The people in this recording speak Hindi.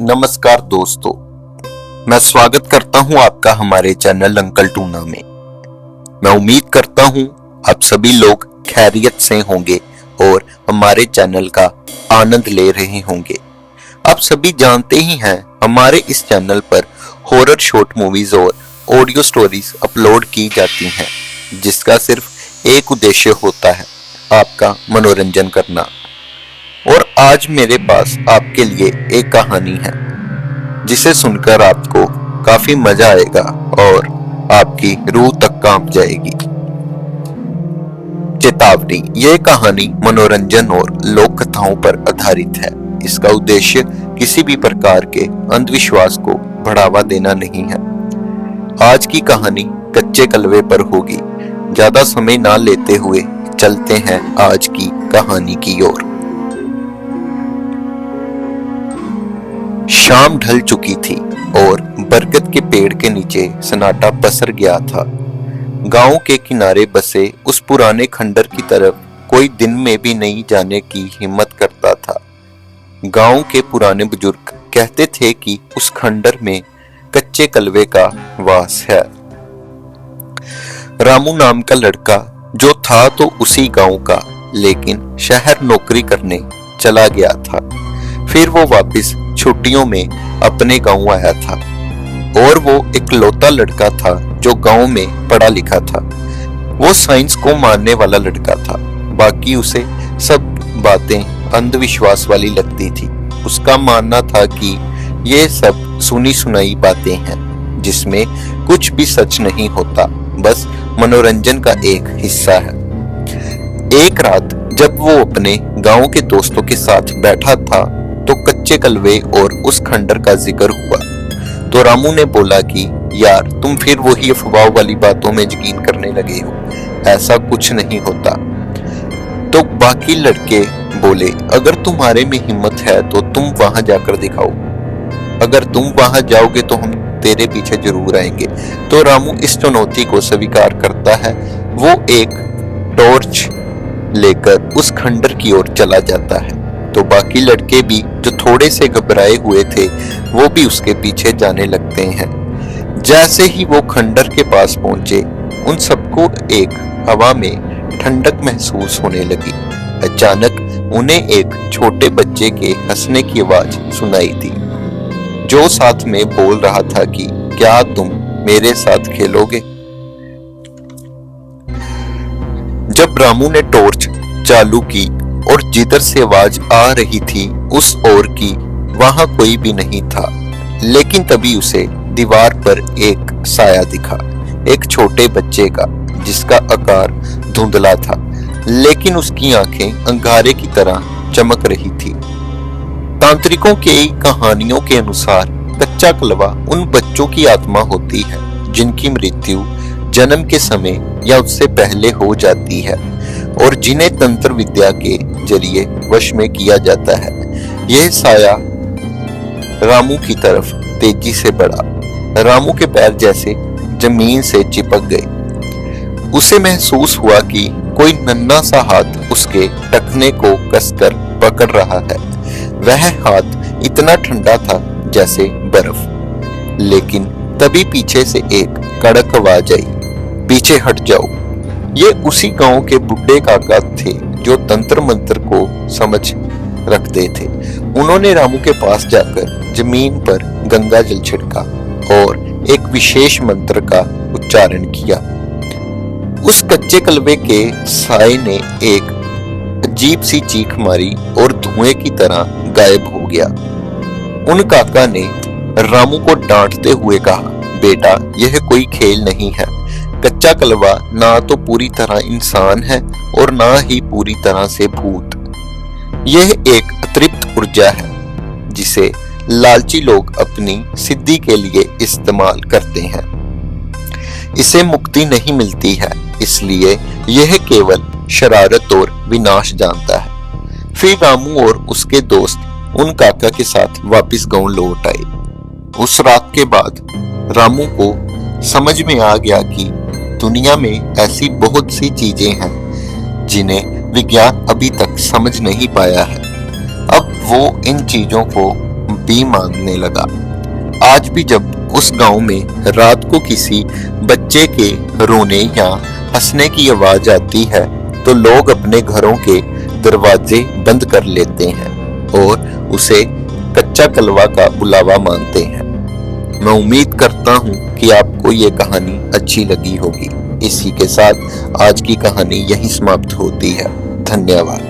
नमस्कार दोस्तों, मैं स्वागत करता हूं आपका हमारे चैनल अंकल टूना में। मैं उम्मीद करता हूं आप सभी लोग खैरियत से होंगे और हमारे चैनल का आनंद ले रहे होंगे। आप सभी जानते ही हैं हमारे इस चैनल पर हॉरर शॉर्ट मूवीज और ऑडियो स्टोरीज अपलोड की जाती हैं, जिसका सिर्फ एक उद्देश्य होता है, आपका मनोरंजन करना। और आज मेरे पास आपके लिए एक कहानी है जिसे सुनकर आपको काफी मजा आएगा और आपकी रूह तक कांप जाएगी। चेतावनी, यह कहानी मनोरंजन और लोक कथाओं पर आधारित है। इसका उद्देश्य किसी भी प्रकार के अंधविश्वास को बढ़ावा देना नहीं है। आज की कहानी कच्चे कलवे पर होगी। ज्यादा समय ना लेते हुए चलते हैं आज की कहानी की ओर। शाम ढल चुकी थी और बरगद के पेड़ के नीचे सन्नाटा पसर गया था। गांव के किनारे बसे उस पुराने खंडर की तरफ कोई दिन में भी नहीं जाने की हिम्मत करता था। गांव के पुराने बुजुर्ग कहते थे कि उस खंडर में कच्चे कलवे का वास है। रामू नाम का लड़का जो था तो उसी गांव का, लेकिन शहर नौकरी करने चला गया था। फिर वो वापस छुट्टियों में अपने गांव आया था और वो इकलौता लड़का था जो गांव में पढ़ा लिखा था। वो साइंस को मानने वाला लड़का था। बाकी उसे सब बातें अंधविश्वास वाली लगती थी। उसका मानना था कि ये सब सुनी सुनाई बातें हैं जिसमें कुछ भी सच नहीं होता, बस मनोरंजन का एक हिस्सा है। एक रात जब वो अपने गांव के दोस्तों के साथ बैठा था तो कच्चे कलवे और उस खंडर का जिक्र हुआ। तो रामू ने बोला कि यार, तुम फिर वही अफवाह वाली बातों में यकीन करने लगे हो, ऐसा कुछ नहीं होता। तो बाकी लड़के बोले, अगर तुम्हारे में हिम्मत है तो तुम वहां जाकर दिखाओ। अगर तुम वहां जाओगे तो हम तेरे पीछे जरूर आएंगे। तो रामू इस चुनौती को स्वीकार करता है। वो एक टॉर्च लेकर उस खंडर की ओर चला जाता है। तो बाकी लड़के भी जो थोड़े से घबराए हुए थे वो भी उसके पीछे जाने लगते हैं। जैसे ही वो खंडर के पास पहुंचे, उन सबको एक हवा में ठंडक महसूस होने लगी। अचानक उन्हें एक छोटे बच्चे के हंसने की आवाज सुनाई दी, जो साथ में बोल रहा था कि क्या तुम मेरे साथ खेलोगे। जब रामू ने टॉर्च चालू की और जिधर से आवाज आ रही थी उस ओर की, वहां कोई भी नहीं था। लेकिन तभी उसे दीवार पर एक साया दिखा, एक छोटे बच्चे का, जिसका आकार धुंधला था, लेकिन उसकी आंखें अंगारे की तरह चमक रही थी। तांत्रिकों की कहानियों के अनुसार कच्चा कलवा उन बच्चों की आत्मा होती है जिनकी मृत्यु जन्म के समय या उससे पहले हो जाती है और जिन्हें तंत्र विद्या के जरिए वश में किया जाता है। यह साया रामू की तरफ तेजी से बढ़ा। रामू के पैर जैसे जमीन से चिपक गए। उसे महसूस हुआ कि कोई नन्हा सा हाथ उसके टखने को कसकर पकड़ रहा है। वह हाथ इतना ठंडा था जैसे बर्फ। लेकिन तभी पीछे से एक कड़क आवाज आई, पीछे हट जाओ। ये उसी गांव के बुड्ढे काका थे जो तंत्र मंत्र को समझ रखते थे। उन्होंने रामू के पास जाकर जमीन पर गंगा जल छिड़का और एक विशेष मंत्र का उच्चारण किया। उस कच्चे कलवे के साए ने एक अजीब सी चीख मारी और धुएं की तरह गायब हो गया। उन काका ने रामू को डांटते हुए कहा, बेटा, यह कोई खेल नहीं है। कच्चा कलवा ना तो पूरी तरह इंसान है और ना ही पूरी तरह से भूत। यह एक अतृप्त ऊर्जा है जिसे लालची लोग अपनी सिद्धि के लिए इस्तेमाल करते हैं। इसे मुक्ति नहीं मिलती है, इसलिए यह केवल शरारत और विनाश जानता है। फिर रामू और उसके दोस्त उन काका के साथ वापस गांव लौट आए। उस रात के बाद रामू को समझ में आ गया कि दुनिया में ऐसी बहुत सी चीजें हैं जिन्हें विज्ञान अभी तक समझ नहीं पाया है। अब वो इन चीजों को भी मांगने लगा। आज भी जब उस गांव में रात को किसी बच्चे के रोने या हंसने की आवाज आती है तो लोग अपने घरों के दरवाजे बंद कर लेते हैं और उसे कच्चा कलवा का बुलावा मानते हैं। मैं उम्मीद करता हूँ कि आपको ये कहानी अच्छी लगी होगी। इसी के साथ आज की कहानी यहीं समाप्त होती है। धन्यवाद।